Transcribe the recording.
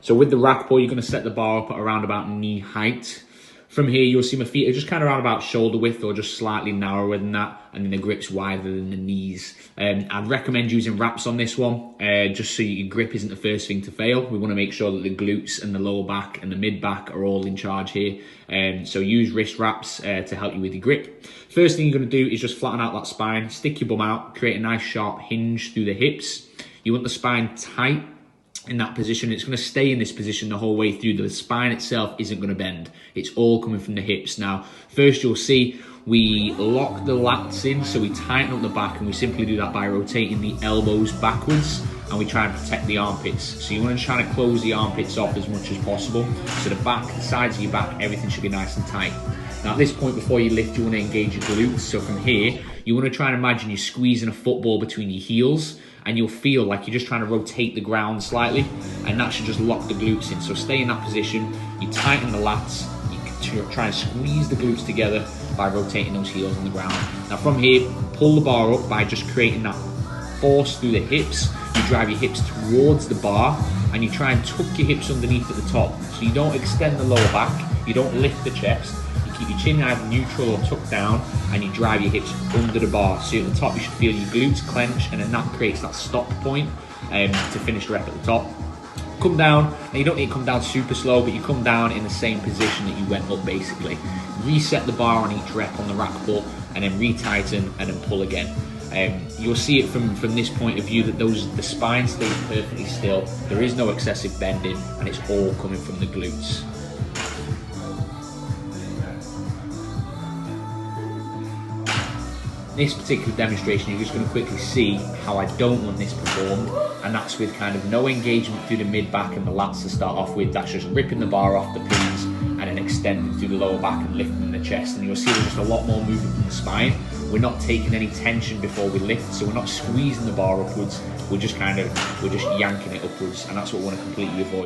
So with the rack pull, you're going to set the bar up at around about knee height. From here, you'll see my feet are just kind of around about shoulder width or just slightly narrower than that, and then the grip's wider than the knees. I'd recommend using wraps on this one, just so your grip isn't the first thing to fail. We want to make sure that the glutes and the lower back and the mid back are all in charge here. So use wrist wraps to help you with your grip. First thing you're going to do is just flatten out that spine, stick your bum out, create a nice sharp hinge through the hips. You want the spine tight in that position. It's going to stay in this position the whole way through. The spine itself isn't going to bend. It's all coming from the hips. Now, first you'll see we lock the lats in, so we tighten up the back, and we simply do that by rotating the elbows backwards, and we try and protect the armpits. So you want to try to close the armpits off as much as possible. So the back, the sides of your back, everything should be nice and tight. Now at this point, before you lift, you want to engage your glutes. So from here, you want to try and imagine you're squeezing a football between your heels, and you'll feel like you're just trying to rotate the ground slightly, and that should just lock the glutes in. So stay in that position, you tighten the lats, you try and squeeze the glutes together by rotating those heels on the ground. Now from here, pull the bar up by just creating that force through the hips. You drive your hips towards the bar, and you try and tuck your hips underneath at the top. So you don't extend the lower back, you don't lift the chest, keep your chin either neutral or tucked down, and you drive your hips under the bar. So at the top you should feel your glutes clench, and then that creates that stop point to finish the rep at the top. Come down, now you don't need to come down super slow, but you come down in the same position that you went up basically. Reset the bar on each rep on the rack pull, and then retighten and then pull again. You'll see it from this point of view that the spine stays perfectly still, there is no excessive bending, and it's all coming from the glutes. This particular demonstration, you're just going to quickly see how I don't want this performed, and that's with kind of no engagement through the mid back and the lats to start off with. That's just ripping the bar off the pins and then extending through the lower back and lifting the chest, and you'll see there's just a lot more movement from the spine. We're not taking any tension before we lift, so we're not squeezing the bar upwards, we're just yanking it upwards, and that's what we want to completely avoid.